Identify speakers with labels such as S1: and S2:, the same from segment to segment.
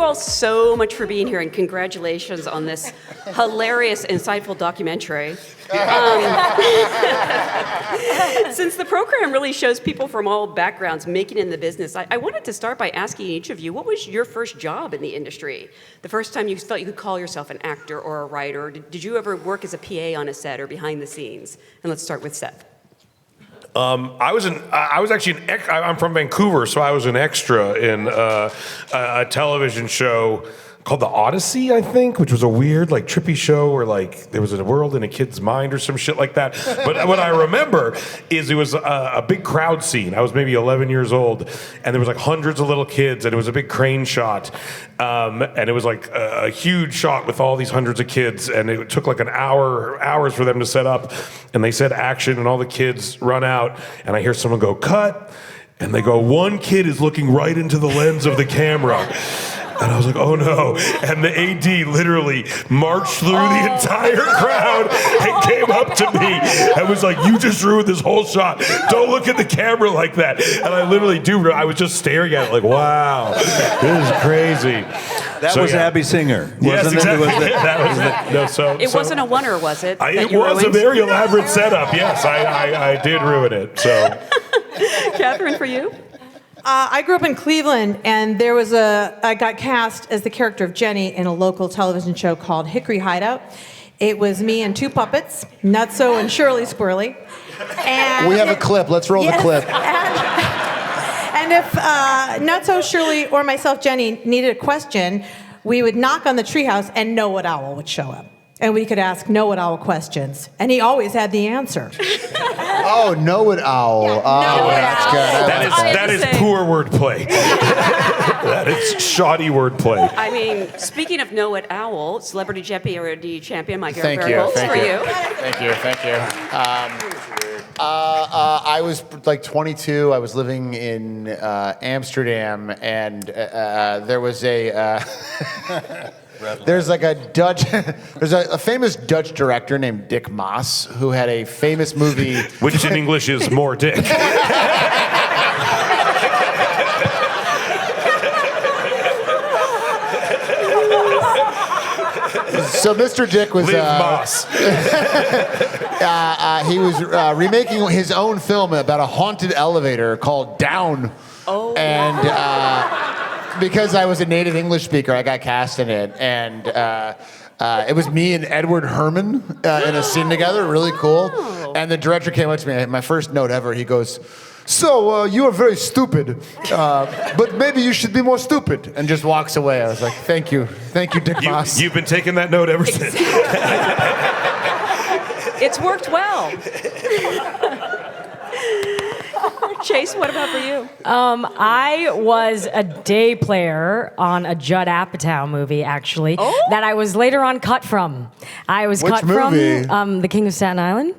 S1: you all so much for being here, and congratulations on this hilarious, insightful documentary. Since the program really shows people from all backgrounds making it in the business, I wanted to start by asking each of you, what was your first job in the industry? The first time you thought you could call yourself an actor or a writer? Did you ever work as a PA on a set or behind the scenes? And let's start with Seth.
S2: I was actually I'm from Vancouver, so I was an extra in a television show called The Odyssey, I think, which was a weird, like, trippy show where, like, there was a world in a kid's mind or some shit like that. But what I remember is it was a big crowd scene. I was maybe 11 years old, and there was, like, hundreds of little kids, and it was a big crane shot. And it was, like, a huge shot with all these hundreds of kids, and it took, like, hours for them to set up. And they said action, and all the kids run out, and I hear someone go, cut, and they go, one kid is looking right into the lens of the camera. And I was like, oh no. And the AD literally marched through the entire crowd and came up to me and was like, you just ruined this whole shot. Don't look at the camera like that. And I literally I was just staring at it like, wow, this is crazy.
S3: That was Abby Singer.
S2: Yes, exactly.
S1: It wasn't a oneer, was it?
S2: It was a very elaborate setup. Yes, I did ruin it. So,
S1: Kathryn, for you?
S4: I grew up in Cleveland, and I got cast as the character of Jenny in a local television show called Hickory Hideout. It was me and two puppets, Nutso and Shirley Squirrely. And
S5: we have a clip. Let's roll the clip.
S4: And if Nutso, Shirley, or myself, Jenny, needed a question, we would knock on the treehouse, and Know-It Owl would show up. And we could ask Know-It Owl questions. And he always had the answer.
S5: Oh, Know-It Owl.
S4: Yeah,
S5: oh, that's good.
S2: That is poor wordplay. That is shoddy wordplay.
S1: I mean, speaking of Know-It Owl, celebrity Jeopardy champion Ike
S5: Thank
S1: Barinholtz
S5: you.
S1: for you.
S5: Thank you. I was like 22. I was living in Amsterdam, and there was a... There's like a there's a famous Dutch director named Dick Maas who had a famous movie.
S2: Which in English is more dick.
S5: So Mr. Dick was...
S2: Maas.
S5: He was remaking his own film about a haunted elevator called Down.
S1: Oh,
S5: and because I was a native English speaker, I got cast in it, and it was me and Edward Herman in a scene together, really cool. And the director came up to me, my first note ever, he goes, so you are very stupid, but maybe you should be more stupid, and just walks away. I was like, thank you, Dick Maas.
S2: You've been taking that note ever since.
S1: It's worked well. Chase, what about for you?
S6: I was a day player on a Judd Apatow movie, actually, that I was later on cut from. I was cut
S5: movie?
S6: from The King of Staten Island.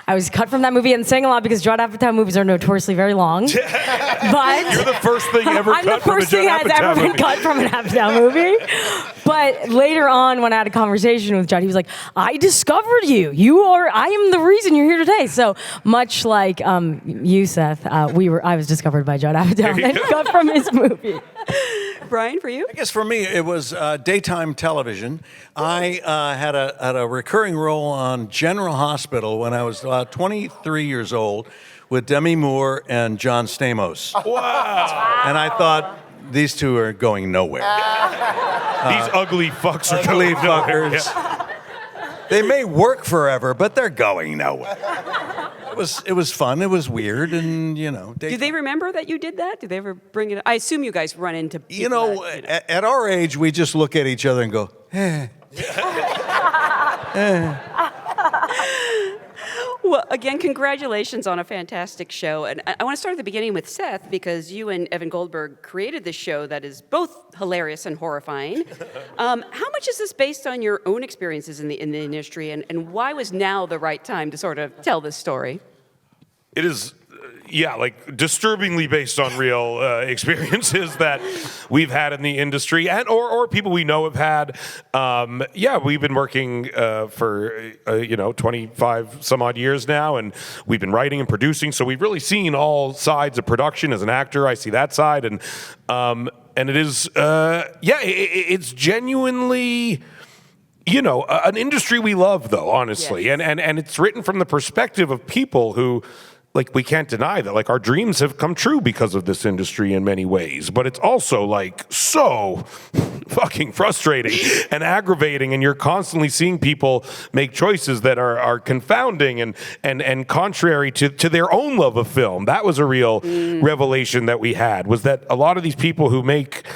S6: I was cut from that movie and sang a lot because Judd Apatow movies are notoriously very long. But
S2: You're the first thing ever
S6: I'm
S2: cut
S6: the
S2: from a
S6: first thing
S2: Judd
S6: that's ever
S2: Apatow
S6: been
S2: movie.
S6: cut from an Apatow movie. But later on, when I had a conversation with Judd, he was like, I discovered you. I am the reason you're here today. So much like you, Seth, I was discovered by Judd Apatow and cut from his movie.
S1: Brian, for you?
S3: I guess for me, it was daytime television. I had a recurring role on General Hospital when I was 23 years old with Demi Moore and John Stamos.
S2: Wow.
S3: And I thought, these two are going nowhere.
S2: These ugly fucks are
S3: Ugly
S2: going nowhere.
S3: fuckers.
S2: Yeah.
S3: They may work forever, but they're going nowhere. It was fun. It was weird, and
S1: Do they remember that you did that? Did they ever bring it up? I assume you guys run into people
S3: at our age, we just look at each other and go, eh.
S1: Well, again, congratulations on a fantastic show. And I want to start at the beginning with Seth, because you and Evan Goldberg created this show that is both hilarious and horrifying. How much is this based on your own experiences in the industry, and why was now the right time to sort of tell this story?
S2: It is like disturbingly based on real experiences that we've had in the industry, and or people we know have had. We've been working for 25 some odd years now, and we've been writing and producing. So we've really seen all sides of production. As an actor, I see that side, and it is it's genuinely. An industry we love, though, honestly.
S1: Yes.
S2: And it's written from the perspective of people who, like, we can't deny that, like, our dreams have come true because of this industry in many ways. But it's also, like, so fucking frustrating and aggravating, and you're constantly seeing people make choices that are confounding and contrary to their own love of film. That was a real revelation that we had, was that a lot of these people who make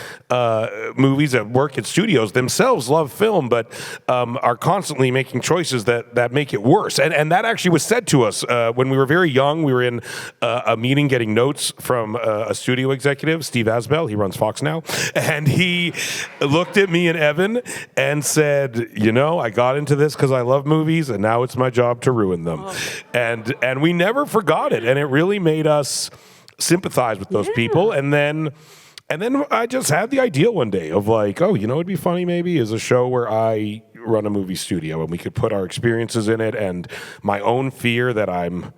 S2: movies that work at studios themselves love film, but are constantly making choices that make it worse. And that actually was said to us when we were very young. We were in a meeting getting notes from a studio executive, Steve Asbell. He runs Fox now. And he looked at me and Evan and said, I got into this because I love movies, and now it's my job to ruin them. And we never forgot it. And it really made us sympathize with those people. And then I just had the idea one day of like, it'd be funny maybe is a show where I run a movie studio and we could put our experiences in it and my own fear that I'm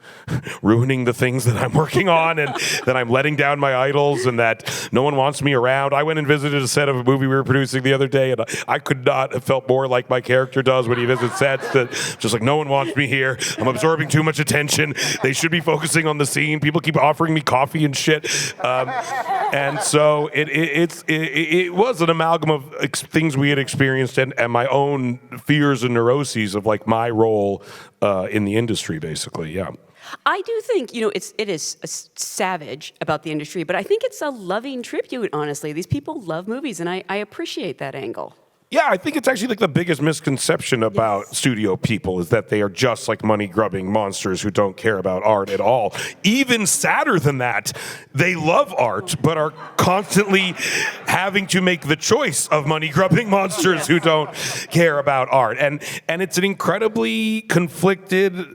S2: ruining the things that I'm working on and that I'm letting down my idols and that no one wants me around. I went and visited a set of a movie we were producing the other day, and I could not have felt more like my character does when he visits sets, that just like no one wants me here. I'm absorbing too much attention. They should be focusing on the scene. People keep offering me coffee and shit. And so it was an amalgam of things we had experienced and my own fears and neuroses of like my role in the industry, basically. Yeah.
S1: I do think, it is savage about the industry, but I think it's a loving tribute, honestly. These people love movies, and I appreciate that angle.
S2: Yeah, I think it's actually like the biggest misconception about studio people is that they are just like money-grubbing monsters who don't care about art at all. Even sadder than that, they love art, but are constantly having to make the choice of money-grubbing monsters who don't care about art. And it's an incredibly conflicted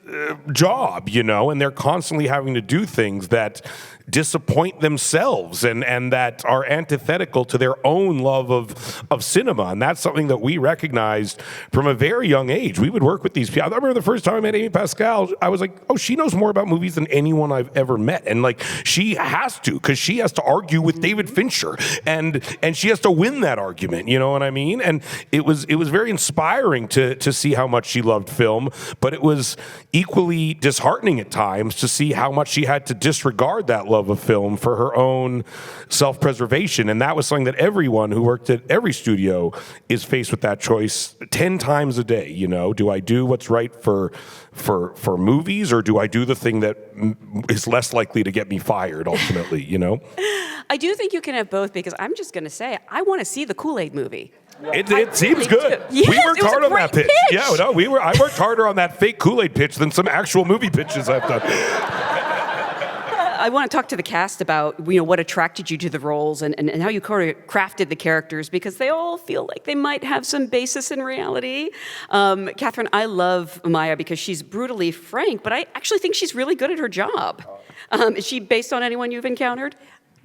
S2: job, and they're constantly having to do things that disappoint themselemselves and that are antithetical to their own love of cinema. And that's something that we recognized from a very young age. We would work with these people. I remember the first time I met Amy Pascal, I was like, oh, she knows more about movies than anyone I've ever met. And like, she has to, because she has to argue with David Fincher and she has to win that argument. You know what I mean? And it was very inspiring to see how much she loved film, but it was equally disheartening at times to see how much she had to disregard that love of film for her own self-preservation. And that was something that everyone who worked at every studio is faced with that choice 10 times a day. Do I do what's right for movies, or do I do the thing that is less likely to get me fired ultimately?
S1: I do think you can have both, because I'm just going to say, I want to see the Kool-Aid movie.
S2: It seems good.
S1: Yes,
S2: we worked hard on that pitch.
S1: pitch.
S2: Yeah, no, I worked harder on that fake Kool-Aid pitch than some actual movie pitches I've done.
S1: I want to talk to the cast about what attracted you to the roles and how you crafted the characters, because they all feel like they might have some basis in reality. Kathryn, I love Maya because she's brutally frank, but I actually think she's really good at her job. Is she based on anyone you've encountered?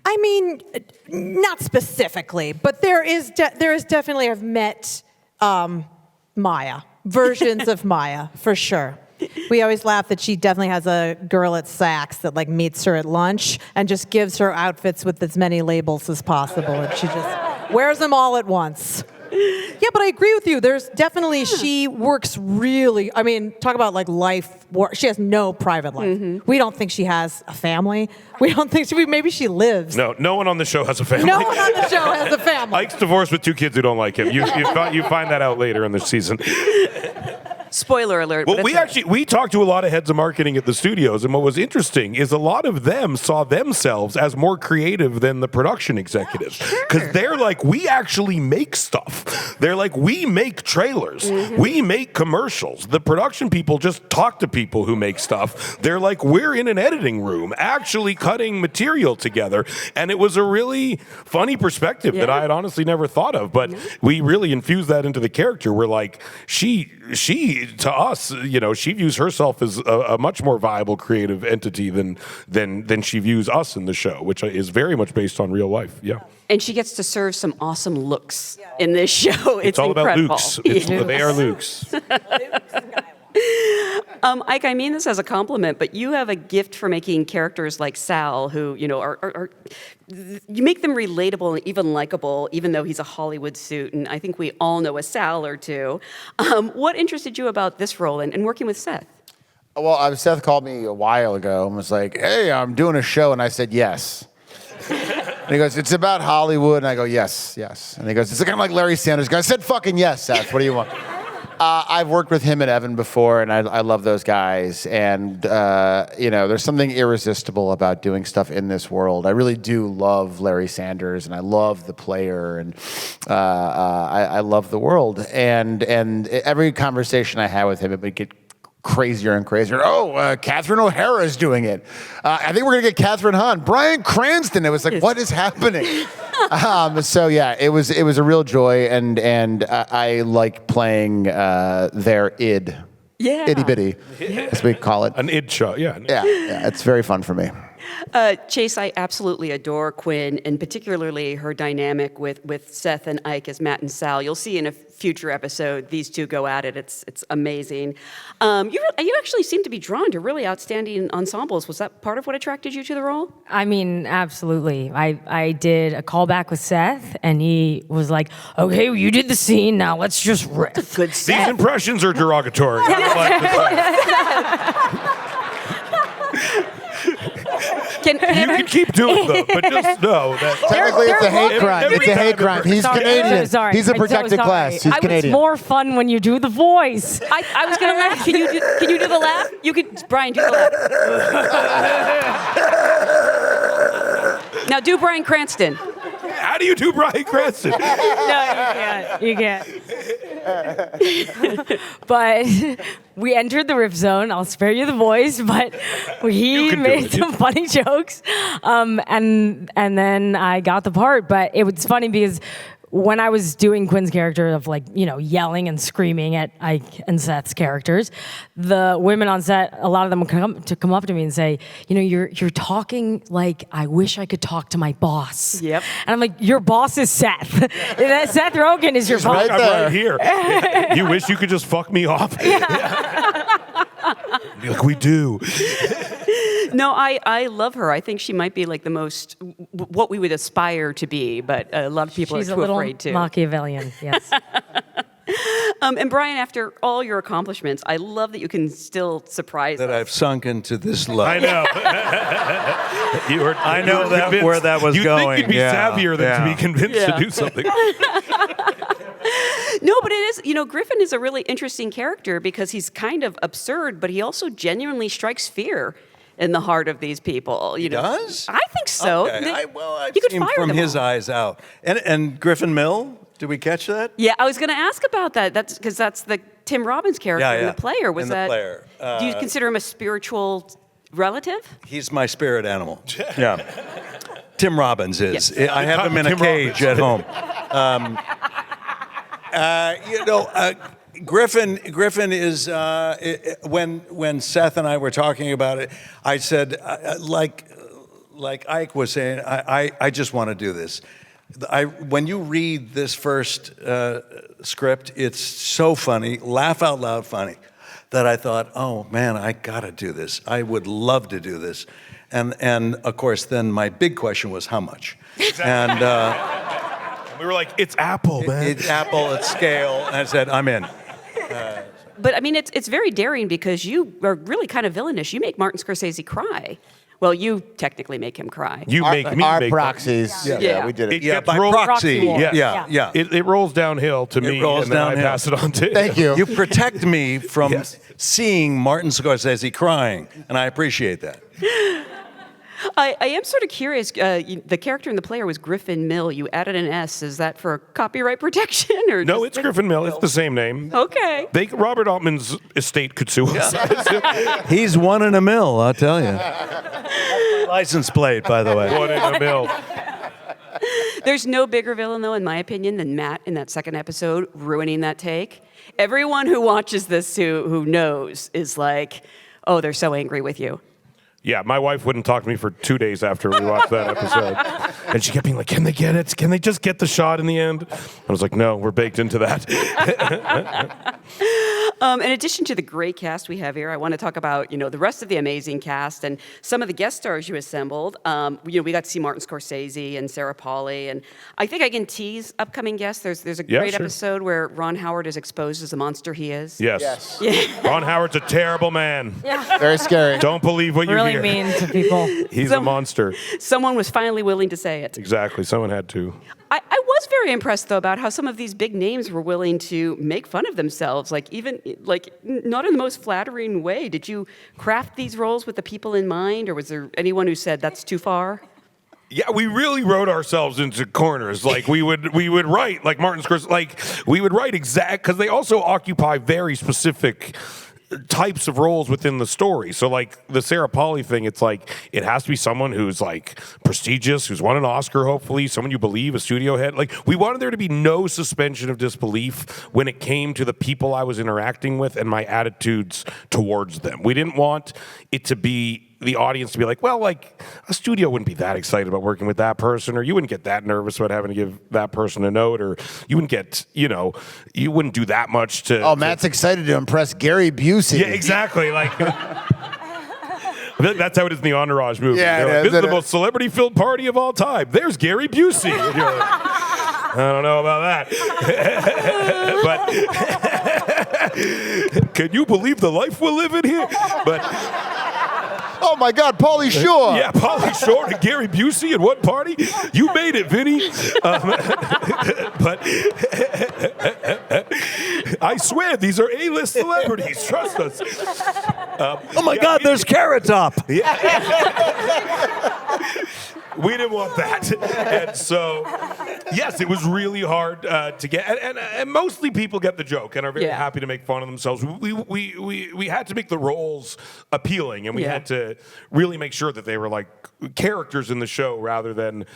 S4: I mean, not specifically, but there is definitely, I've met Maya, versions of Maya, for sure. We always laugh that she definitely has a girl at Saks that like meets her at lunch and just gives her outfits with as many labels as possible, and she just wears them all at once. Yeah, but I agree with you. There's definitely, she works really, talk about like life work. She has no private life. Mm-hmm. We don't think she has a family. We don't think maybe she lives.
S2: No one on the show has a family.
S4: No one on the show has a family.
S2: Ike's divorced with 2 kids who don't like him. You find that out later in the season.
S1: Spoiler alert.
S2: Well, we talked to a lot of heads of marketing at the studios, and what was interesting is a lot of them saw themselves as more creative than the production executives. Because they're like, we actually make stuff. They're like, we make trailers. Mm-hmm. We make commercials. The production people just talk to people who make stuff. They're like, we're in an editing room actually cutting material together. And it was a really funny perspective that I had honestly never thought of. But we really infused that into the character. We're like, she to us, she views herself as a much more viable creative entity than she views us in the show, which is very much based on real life. Yeah.
S1: And she gets to serve some awesome looks in this show. It's
S2: all
S1: incredible.
S2: about Lukes. They are Lukes.
S1: Ike, I mean this as a compliment, but you have a gift for making characters like Sal, who are you make them relatable and even likable, even though he's a Hollywood suit. And I think we all know a Sal or two. What interested you about this role and working with Seth?
S5: Well, Seth called me a while ago and was like, "Hey, I'm doing a show," and I said yes. And he goes, "It's about Hollywood," and I go, "Yes, yes." And he goes, "It's kind of like Larry Sanders." I said, "Fucking yes, Seth. What do you want?" I've worked with him and Evan before, and I love those guys. And, there's something irresistible about doing stuff in this world. I really do love Larry Sanders, and I love the player, and I love the world. And every conversation I had with him, it would get crazier and crazier. Kathryn O'Hara is doing it. I think we're going to get Kathryn Hahn. Bryan Cranston. It was like, what is happening? It was a real joy, and I like playing their id.
S1: Yeah.
S5: Itty bitty, as we call it.
S2: An id show, yeah.
S5: Yeah, it's very fun for me.
S1: Chase, I absolutely adore Quinn, and particularly her dynamic with Seth and Ike as Matt and Sal. You'll see in a future episode these two go at it. It's amazing. You actually seem to be drawn to really outstanding ensembles. Was that part of what attracted you to the role?
S6: I mean, absolutely. I did a callback with Seth, and he was like, "Okay, well, you did the scene. Now let's just riff."
S1: Good
S2: These
S1: Seth.
S2: impressions are derogatory. You can keep doing them, but just know that
S5: Technically, it's a hate crime.
S2: every
S5: It's a hate
S2: time
S5: crime.
S2: it-
S5: He's Canadian.
S6: Sorry.
S5: He's a
S6: I'm so
S5: protected
S6: sorry.
S5: class. He's
S6: It's
S5: Canadian.
S6: more fun when you do the voice.
S1: I was going to laugh. Can you do the laugh? You could, Brian, do the laugh. Now do Bryan Cranston.
S2: How do you do Bryan Cranston?
S6: No, you can't. But we entered the riff zone. I'll spare you the voice, but he
S2: can do
S6: made
S2: it.
S6: some funny jokes, and then I got the part. But it was funny because when I was doing Quinn's character of yelling and screaming at Ike and Seth's characters, the women on set, a lot of them would come up to me and say, you're talking like I wish I could talk to my boss.
S1: Yep.
S6: And I'm like, your boss is Seth. Seth Rogen is your boss.
S5: right
S2: I'm
S5: there.
S2: right here. You wish you could just fuck me off? Be like, we do.
S1: No, I love her. I think she might be like the most what we would aspire to be, but a lot of people
S6: She's
S1: are
S6: a
S1: too
S6: little
S1: afraid to.
S6: Machiavellian, yes.
S1: And Brian, after all your accomplishments, I love that you can still surprise
S3: That
S1: us.
S3: I've sunk into this love.
S2: I know.
S3: I know where that was
S2: you'd
S3: going.
S2: You'd think you'd be
S3: Yeah,
S2: savvier than
S3: yeah.
S2: to be convinced
S1: Yeah.
S2: to do something.
S1: No, but it is, Griffin is a really interesting character because he's kind of absurd, but he also genuinely strikes fear in the heart of these people.
S3: He does?
S1: I think so.
S3: Okay. I've
S1: you could
S3: seen
S1: fire
S3: from
S1: them
S3: his
S1: all.
S3: eyes out. And Griffin Mill, did we catch that?
S1: Yeah, I was going to ask about that. That's because that's the Tim Robbins character
S3: Yeah,
S1: in
S3: yeah.
S1: the player. Was
S3: In The
S1: that?
S3: Player.
S1: Do you consider him a spiritual relative?
S3: He's my spirit animal. Yeah. Tim Robbins is.
S1: Yes.
S3: I have him in a
S2: Tim
S3: cage at home. Griffin is when Seth and I were talking about it, I said like Ike was saying, I just want to do this. When you read this first script, it's so funny, laugh out loud funny, that I thought, oh man, I gotta do this. I would love to do this, and of course, then my big question was how much, and.
S2: We were like, it's Apple, man.
S3: It's Apple, it's scale, and I said, I'm in.
S1: But I mean, it's very daring because you are really kind of villainous. You make Martin Scorsese cry. Well, you technically make him cry.
S2: You make me
S5: Our
S2: make
S5: proxies.
S1: Yeah.
S5: We did it.
S2: It
S3: Yeah,
S2: gets
S3: by
S2: rolled-
S3: proxy.
S6: Proxy.
S3: Yeah.
S2: It rolls downhill to me,
S3: rolls
S2: and then I
S3: downhill.
S2: pass it on to
S5: Thank you.
S3: You protect me from
S2: Yes.
S3: seeing Martin Scorsese crying, and I appreciate that.
S1: I am sort of curious. The character in the player was Griffin Mill. You added an S. Is that for copyright protection or?
S2: No,
S1: just-
S2: it's Griffin Mill. It's the same name.
S1: Okay.
S2: Robert Altman's estate could sue us.
S3: He's one in a mill, I'll tell you. License plate, by the way.
S2: One in a mill.
S1: There's no bigger villain, though, in my opinion, than Matt in that second episode ruining that take. Everyone who watches this who knows is like, oh, they're so angry with you.
S2: Yeah, my wife wouldn't talk to me for 2 days after we watched that episode. And she kept being like, can they get it? Can they just get the shot in the end? I was like, no, we're baked into that.
S1: In addition to the great cast we have here, I want to talk about, the rest of the amazing cast and some of the guest stars you assembled. We got to see Martin Scorsese and Sarah Polley, and I think I can tease upcoming guests. There's a great episode where Ron Howard is exposed as the monster he is.
S2: Yes.
S1: Yeah.
S2: Ron Howard's a terrible man.
S6: Yeah.
S5: Very scary.
S2: Don't believe what you
S6: Really
S2: hear.
S6: mean to people.
S2: He's a monster.
S1: Someone was finally willing to say it.
S2: Exactly. Someone had to.
S1: I was very impressed, though, about how some of these big names were willing to make fun of themselves, not in the most flattering way. Did you craft these roles with the people in mind, or was there anyone who said that's too far?
S2: Yeah, we really wrote ourselves into corners. Like we would write like Martin Scorsese. Like we would write exact because they also occupy very specific types of roles within the story. So like the Sarah Polley thing, it's like it has to be someone who's like prestigious, who's won an Oscar, hopefully, someone you believe, a studio head. Like we wanted there to be no suspension of disbelief when it came to the people I was interacting with and my attitudes towards them. We didn't want it to be the audience to be like, well, like a studio wouldn't be that excited about working with that person, or you wouldn't get that nervous about having to give that person a note, or you wouldn't get, you wouldn't do that much to.
S5: Oh, Matt's excited to impress Gary Busey.
S2: Yeah, exactly. Like, I feel like that's how it is in the Entourage movie.
S5: Yeah,
S2: Like, this is the most celebrity-filled party of all time. There's Gary Busey. And you're like, I don't know about that. But can you believe the life we're living here? But.
S5: Oh my God, Pauly Shore.
S2: Yeah, Pauly Shore and Gary Busey at one party. You made it, Vinny. But I swear, these are A-list celebrities. Trust us.
S3: Oh my God, there's Carrot Top.
S2: We didn't want that. And so, yes, it was really hard to get. And mostly people get the joke and are very happy to make fun of themselves. We had to make the roles appealing, and we had to really make sure that they were like characters in the show rather than,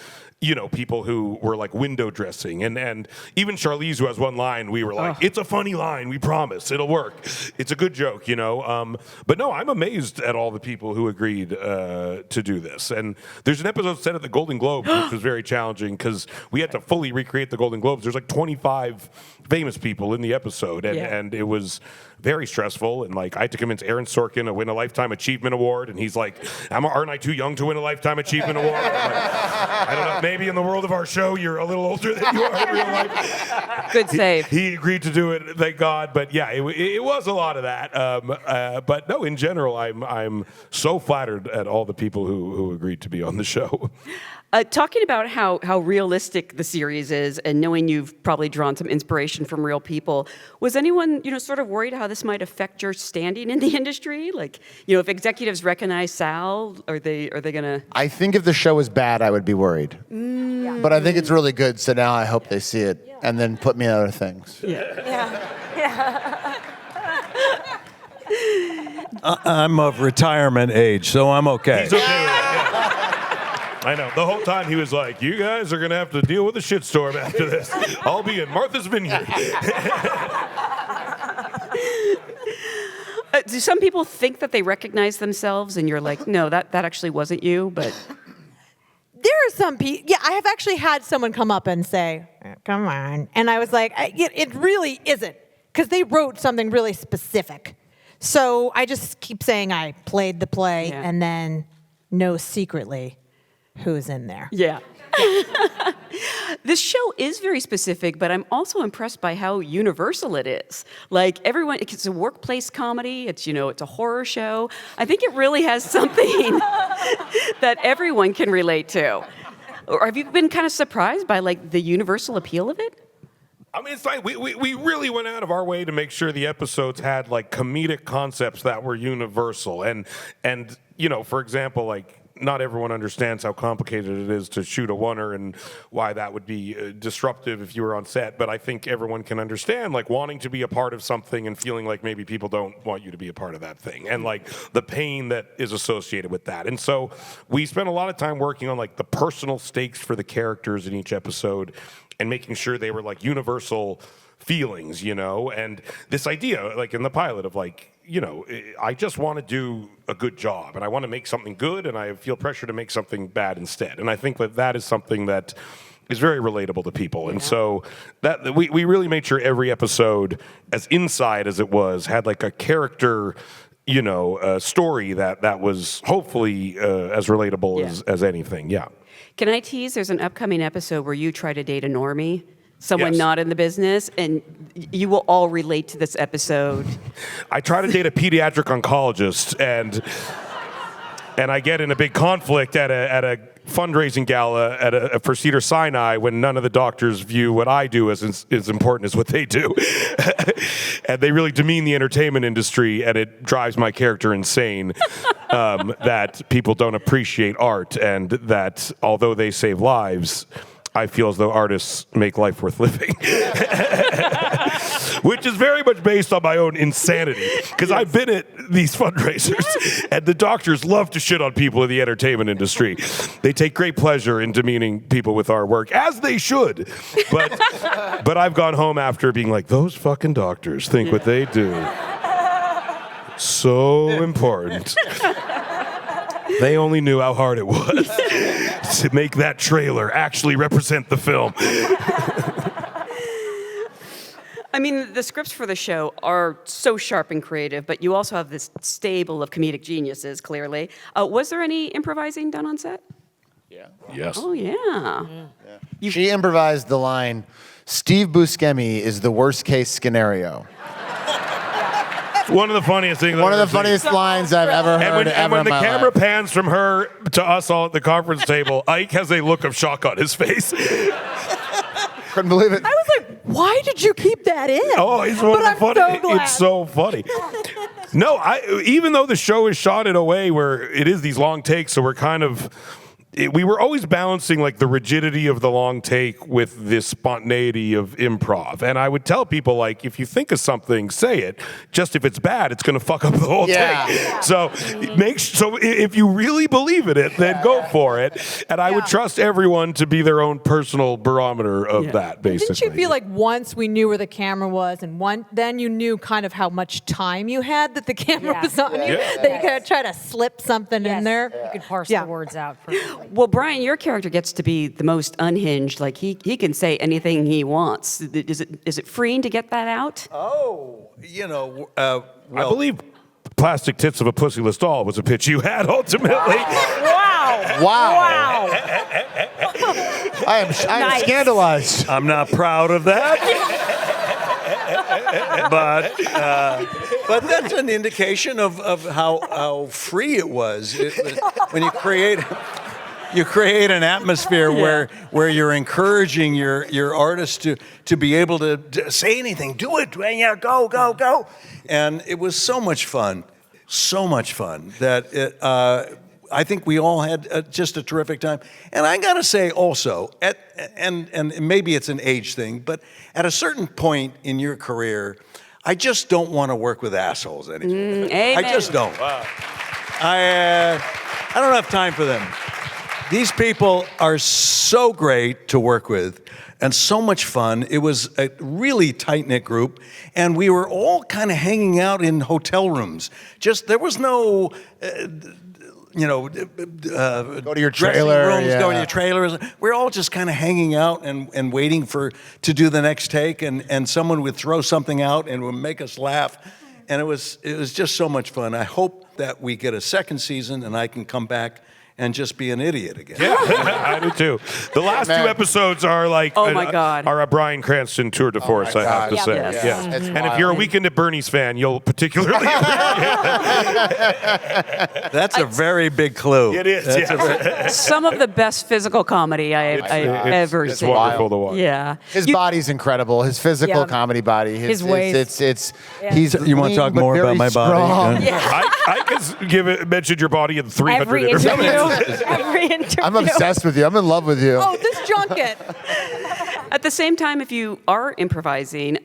S2: people who were like window dressing. And even Charlize, who has one line, we were like, it's a funny line, we promise, it'll work. It's a good joke, But no, I'm amazed at all the people who agreed to do this. And there's an episode set at the Golden Globes, which was very challenging because we had to fully recreate the Golden Globes. There's like 25 famous people in the episode, and it was very stressful. And like I had to convince Aaron Sorkin to win a Lifetime Achievement Award, and he's like, aren't I too young to win a Lifetime Achievement Award? I'm like, I don't know, maybe in the world of our show you're a little older than you are in real life.
S1: Good save.
S2: He agreed to do it, thank God. But yeah, it was a lot of that. But no, in general, I'm so flattered at all the people who agreed to be on the show.
S1: Talking about how realistic the series is, and knowing you've probably drawn some inspiration from real people, was anyone sort of worried how this might affect your standing in the industry? Like, if executives recognize Sal, are they gonna?
S5: I think if the show was bad, I would be worried. But I think it's really good, so now I hope they see it and then put me in other things.
S3: I'm of retirement age, so I'm okay.
S2: He's okay with it, yeah. I know. The whole time he was like, you guys are going to have to deal with a shitstorm after this. I'll be in Martha's Vineyard.
S1: Do some people think that they recognize themselves and you're like, no, that actually wasn't you, but...
S4: There are some people, I have actually had someone come up and say, come on. And I was like, it really isn't, because they wrote something really specific. So I just keep saying I played the play and then know secretly who's in there.
S1: Yeah. This show is very specific, but I'm also impressed by how universal it is. Like everyone, it's a workplace comedy. It's it's a horror show. I think it really has something that everyone can relate to. Or have you been kind of surprised by like the universal appeal of it?
S2: I mean, it's like we really went out of our way to make sure the episodes had like comedic concepts that were universal. And for example, like not everyone understands how complicated it is to shoot a oneer and why that would be disruptive if you were on set. But I think everyone can understand, like, wanting to be a part of something and feeling like maybe people don't want you to be a part of that thing, and like the pain that is associated with that. And so we spent a lot of time working on like the personal stakes for the characters in each episode and making sure they were like universal feelings, you know, and this idea, like in the pilot, of like, you know, I just want to do a good job and I want to make something good and I feel pressure to make something bad instead. And I think that that is something that is very relatable to people. And so that we really made sure every episode, as inside as it was, had like a character, you know, a story that was hopefully as relatable as anything. Yeah.
S1: Can I tease? There's an upcoming episode where you try to date a normie, someone
S2: Yes.
S1: not in the business, and you will all relate to this episode.
S2: I try to date a pediatric oncologist, and I get in a big conflict at a fundraising gala for Cedar Sinai when none of the doctors view what I do as important as what they do. And they really demean the entertainment industry, and it drives my character insane that people don't appreciate art, and that although they save lives, I feel as though artists make life worth living. Which is very much based on my own insanity. Because I've been at these fundraisers, and the doctors love to shit on people in the entertainment industry. They take great pleasure in demeaning people with our work, as they should. But I've gone home after being like, those fucking doctors think what they do so important. They only knew how hard it was to make that trailer actually represent the film.
S1: I mean, the scripts for the show are so sharp and creative, but you also have this stable of comedic geniuses, clearly. Was there any improvising done on set?
S2: Yes.
S1: Oh, yeah.
S5: She improvised the line, Steve Buscemi is the worst case scenario.
S2: One of the funniest things.
S5: One of the
S2: I've ever seen.
S5: funniest lines I've ever heard
S2: And when
S5: in
S2: the
S5: my
S2: camera
S5: life.
S2: pans from her to us all at the conference table, Ike has a look of shock on his face.
S5: Couldn't believe it.
S4: I was like, why did you keep that in?
S2: Oh, it's one
S4: But
S2: of the
S4: I'm
S2: funny.
S4: so glad.
S2: It's so funny. No, even though the show is shot in a way where it is these long takes, so we're kind of. We were always balancing like the rigidity of the long take with this spontaneity of improv. And I would tell people, like, if you think of something, say it. Just if it's bad, it's going to fuck up the whole take. So if you really believe in it, then go for it. And I would trust everyone to be their own personal barometer of that, basically.
S4: Didn't you feel like once we knew where the camera was, and then you knew kind of how much time you had that the camera was on you, that you could try to slip something in there?
S6: You could parse
S4: Yeah.
S6: the words out.
S1: Well, Bryan, your character gets to be the most unhinged. Like, he can say anything he wants. Is it freeing to get that out?
S3: Oh, you know,
S2: I believe Plastic Tits of a Pussyless Doll was a pitch you had ultimately.
S5: Wow. I am
S6: Nice.
S5: scandalized.
S3: I'm not proud of that. But that's an indication of how free it was. When you create an atmosphere where you're encouraging your artist to be able to say anything, do it, yeah, go. And it was so much fun that I think we all had just a terrific time. And I gotta say also, and maybe it's an age thing, but at a certain point in your career, I just don't want to work with assholes anymore.
S1: Amen.
S3: I just don't. Wow. I don't have time for them. These people are so great to work with and so much fun. It was a really tight-knit group, and we were all kind of hanging out in hotel rooms. There was no,
S5: Go to your
S3: dressing
S5: trailer.
S3: rooms,
S5: yeah.
S3: going to your trailers. We're all just kind of hanging out and waiting to do the next take, and someone would throw something out and would make us laugh. And it was just so much fun. I hope that we get a second season and I can come back and just be an idiot again.
S2: Yeah, I do too. The last two episodes are like
S1: Oh, my God.
S2: are a Bryan Cranston tour de force, I have to
S5: God.
S2: say.
S1: Yes.
S2: Yeah.
S5: It's
S2: And if
S5: wild.
S2: you're a Weekend at Bernie's fan, you'll particularly
S3: That's a very big clue.
S2: It is. Yes.
S1: Some of the best physical comedy I've ever
S2: It's
S1: seen.
S2: wonderful to watch.
S1: Yeah.
S5: His body's incredible. His physical
S6: Yeah.
S5: comedy body.
S6: His waist.
S5: It's he's.
S3: You wanna
S5: lean
S3: talk
S5: but
S3: more
S5: very
S3: about my body?
S5: strong.
S3: Yeah.
S2: I mentioned your body in 300
S6: Every
S2: interviews.
S6: interview. every interview.
S5: I'm obsessed with you. I'm in love with you.
S4: Oh, this junket.
S1: At the same time, if you are improvising,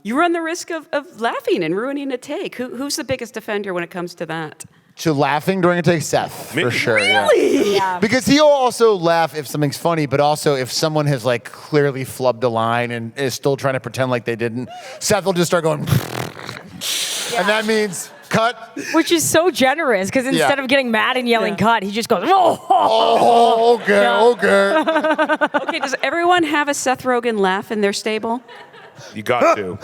S1: you run the risk of laughing and ruining a take. Who's the biggest offender when it comes to that?
S5: To laughing during a take, Seth, for sure.
S1: Really?
S6: Yeah.
S5: Because he'll also laugh if something's funny, but also if someone has like clearly flubbed a line and is still trying to pretend like they didn't, Seth will just start going, and that means cut.
S6: Which is so generous because instead of getting mad and yelling cut, he just goes, oh.
S5: Oh, okay, okay.
S1: Okay, does everyone have a Seth Rogen laugh in their stable?
S2: You got to.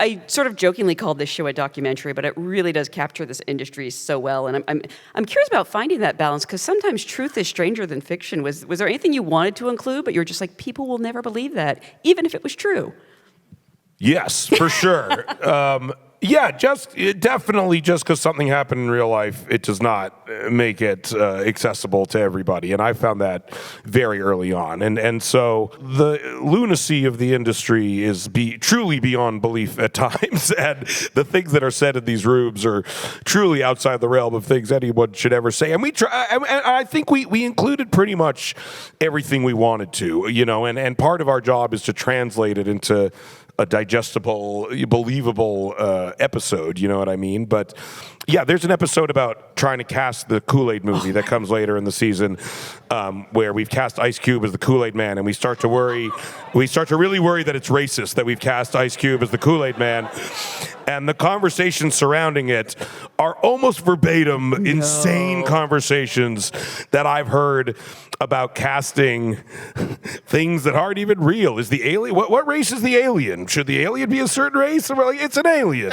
S1: I sort of jokingly called this show a documentary, but it really does capture this industry so well. And I'm curious about finding that balance because sometimes truth is stranger than fiction. Was there anything you wanted to include, but you're just like, people will never believe that, even if it was true?
S2: Yes, for sure. Yeah, definitely just because something happened in real life, it does not make it accessible to everybody. And I found that very early on. And so the lunacy of the industry is truly beyond belief at times. And the things that are said in these rooms are truly outside the realm of things anyone should ever say. And I think we included pretty much everything we wanted to, and part of our job is to translate it into a digestible, believable episode, you know what I mean? But yeah, there's an episode about trying to cast the Kool-Aid movie that comes later in the season, where we've cast Ice Cube as the Kool-Aid Man, and we start to really worry that it's racist that we've cast Ice Cube as the Kool-Aid Man. And the conversations surrounding it are almost verbatim insane conversations that I've heard about casting things that aren't even real. Is the alien, what race is the alien? Should the alien be a certain race? Well, it's an alien,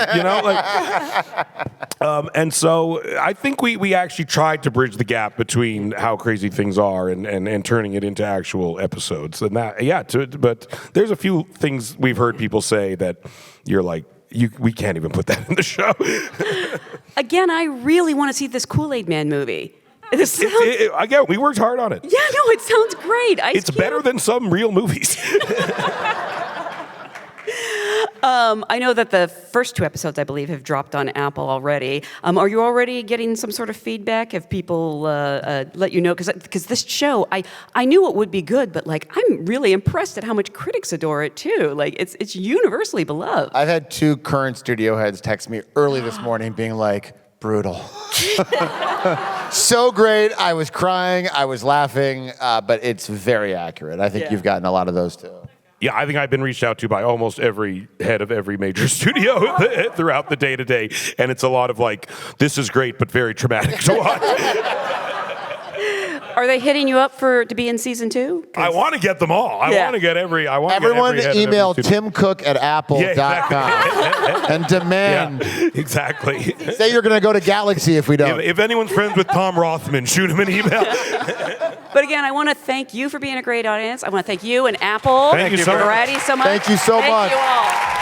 S2: and so I think we actually tried to bridge the gap between how crazy things are and turning it into actual episodes. And but there's a few things we've heard people say that you're like, we can't even put that in the show.
S1: Again, I really want to see this Kool-Aid Man movie.
S2: Again, we worked hard on it.
S1: Yeah, no, it sounds great.
S2: It's better than some real movies.
S1: I know that the first 2 episodes, I believe, have dropped on Apple already. Are you already getting some sort of feedback? Have people let you know? Because this show, I knew it would be good, but I'm really impressed at how much critics adore it too. It's universally beloved.
S5: I've had 2 current studio heads text me early this morning being like, brutal. So great. I was crying. I was laughing. But it's very accurate. I think you've gotten a lot of those too.
S2: Yeah, I think I've been reached out to by almost every head of every major studio throughout the day-to-day. And it's a lot of this is great, but very traumatic to watch.
S1: Are they hitting you up to be in season 2?
S2: I want to get them all. I want to get every.
S5: Everyone email timcook@apple.com and demand.
S2: Yeah, exactly.
S5: Say you're going to go to Galaxy if we don't.
S2: If anyone's friends with Tom Rothman, shoot him an email.
S1: But again, I want to thank you for being a great audience. I want to thank you and Apple.
S2: Thank you so much.
S1: Variety so much.
S5: Thank you so much.
S1: Thank you all.